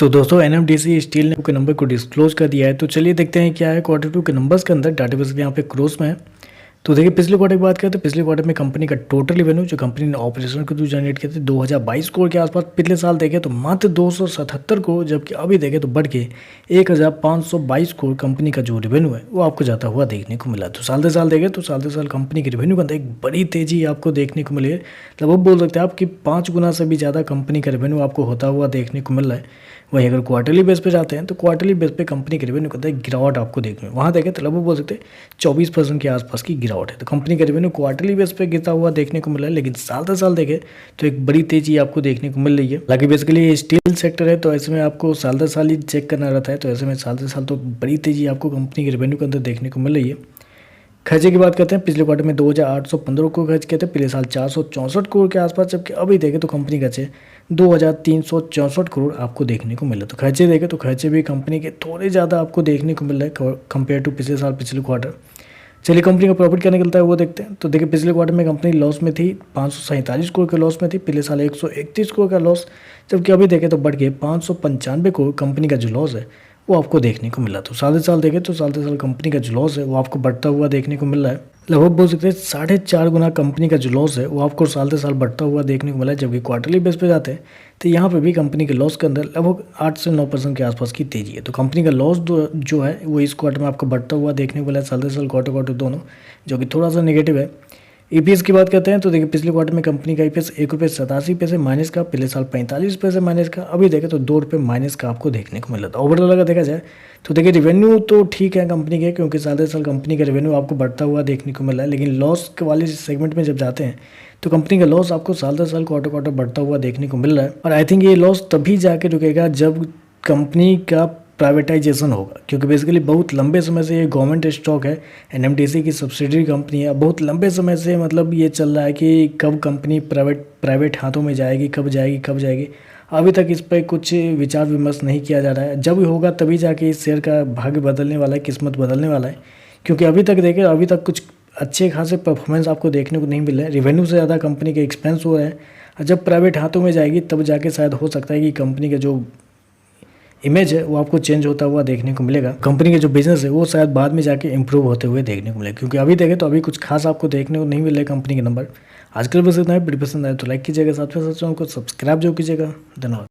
तो दोस्तों NMDC steel ने के नंबर को डिस्क्लोज कर दिया है। तो चलिए देखते हैं क्या है क्वार्टर टू के नंबर्स के अंदर डाटाबेस यहाँ पे क्रॉस में है। तो देखिए पिछले क्वार्टर की बात करें तो पिछले क्वार्टर में कंपनी का टोटल रेवेन्यू जो कंपनी ने ऑपरेशन के थ्रू जनरेट किए थे 2022 करोड़ के आसपास। पिछले साल देखें तो मात्र 277 करोड़, जबकि अभी देखें तो बढ़ के 1522 करोड़ कंपनी का जो रेवेन्यू है वो आपको जाता हुआ देखने को मिला। तो साल दर साल देखें तो साल दर साल कंपनी के रेवेन्यू के अंदर एक बड़ी तेजी आपको देखने को मिली है। मतलब बोल सकते हैं आप कि 5 गुना से भी ज़्यादा कंपनी का रेवेन्यू आपको होता हुआ देखने को मिल रहा है। वहीं अगर क्वार्टरली बेस पे जाते हैं तो क्वार्टरली बेस पे कंपनी के रेवेन्यू के अंदर गिरावट आपको देखने में वहाँ देखें तो लगभग बोल सकते हैं 24% के आसपास की गिरावट है। तो कंपनी का रेवेन्यू क्वार्टरली बेस पे गिरता हुआ देखने को मिला है, लेकिन साल दर साल देखें तो एक बड़ी तेजी आपको देखने को मिल रही है। हालांकि बेसिकली ये स्टील सेक्टर है तो ऐसे में आपको साल दर साल ही चेक करना रहता है। तो ऐसे में साल दर साल तो बड़ी तेजी आपको कंपनी के रेवेन्यू के अंदर देखने को मिल रही है। खर्चे की बात करते हैं, पिछले क्वार्टर में 2815 करोड़ खर्च किए थे, पिछले साल 464 करोड़ के आसपास, जबकि अभी देखें तो कंपनी खर्चे 2364 करोड़ आपको देखने को मिले। तो खर्चे देखें तो खर्चे भी कंपनी के थोड़े ज़्यादा आपको देखने को मिल रहा है कंपेयर टू पिछले साल पिछले क्वार्टर। चलिए कंपनी का प्रॉफिट क्या निकलता है वो देखते हैं। तो देखिए पिछले क्वार्टर में कंपनी लॉस में थी, 547 करोड़ के लॉस में थी, पिछले साल 131 करोड़ का लॉस, जबकि अभी देखें तो बढ़ के 595 करोड़ कंपनी का जो लॉस है वो आपको देखने को मिला। तो साल दर साल देखें तो साल दर साल कंपनी का जो लॉस है वो आपको बढ़ता हुआ देखने को मिल रहा है। लगभग बोल सकते हैं 4.5 गुना कंपनी का जो लॉस है वो आपको साल दर साल बढ़ता हुआ देखने को मिला है। जबकि क्वार्टरली बेस पे जाते हैं तो यहाँ पे भी कंपनी के लॉस के अंदर लगभग 8 से 9% के आसपास की तेजी है। तो कंपनी का लॉस जो है वो इस क्वार्टर में आपको बढ़ता हुआ देखने को मिला है, साल दर साल क्वार्टर क्वार्टर दोनों, जो कि थोड़ा सा नेगेटिव है। ईपीएस की बात करते हैं तो देखिए पिछले क्वार्टर में कंपनी का ईपीएस ₹1.87 माइनस का, पिछले साल 45 पैसे माइनस का, अभी देखें तो ₹2 माइनस का आपको देखने को मिला था। ओवरऑल अगर देखा जाए तो देखिए रेवेन्यू तो ठीक है कंपनी के, क्योंकि साल दर साल कंपनी का रेवेन्यू आपको बढ़ता हुआ देखने को मिला है। लेकिन लॉस के वाले सेगमेंट में जब जाते हैं तो कंपनी का लॉस आपको साल दर साल क्वार्टर क्वार्टर बढ़ता हुआ देखने को मिल रहा है। और आई थिंक ये लॉस तभी जाके रुकेगा जब कंपनी का प्राइवेटाइजेशन होगा, क्योंकि बेसिकली बहुत लंबे समय से ये गवर्नमेंट स्टॉक है, एनएमडीसी की सब्सिडरी कंपनी है। बहुत लंबे समय से मतलब ये चल रहा है कि कब कंपनी प्राइवेट हाथों में जाएगी, कब जाएगी। अभी तक इस पर कुछ विचार विमर्श नहीं किया जा रहा है। जब होगा तभी जाके इस शेयर का भाग्य बदलने वाला है, किस्मत बदलने वाला है। क्योंकि अभी तक देखें अभी तक कुछ अच्छे खासे परफॉर्मेंस आपको देखने को नहीं मिल रहा है। रेवेन्यू से ज़्यादा कंपनी के एक्सपेंस हो रहे हैं। जब प्राइवेट हाथों में जाएगी तब जाके शायद हो सकता है कि कंपनी का जो इमेज है वो आपको चेंज होता हुआ देखने को मिलेगा। कंपनी के जो बिजनेस है वो शायद बाद में जाके इंप्रूव होते हुए देखने को मिलेगा, क्योंकि अभी देखें तो अभी कुछ खास आपको देखने को नहीं मिल रहा है कंपनी के नंबर। आजकल बस इतना है, वीडियो पसंद आए तो लाइक कीजिएगा, साथ में साथ चैनल को सब्सक्राइब जो कीजिएगा। धन्यवाद।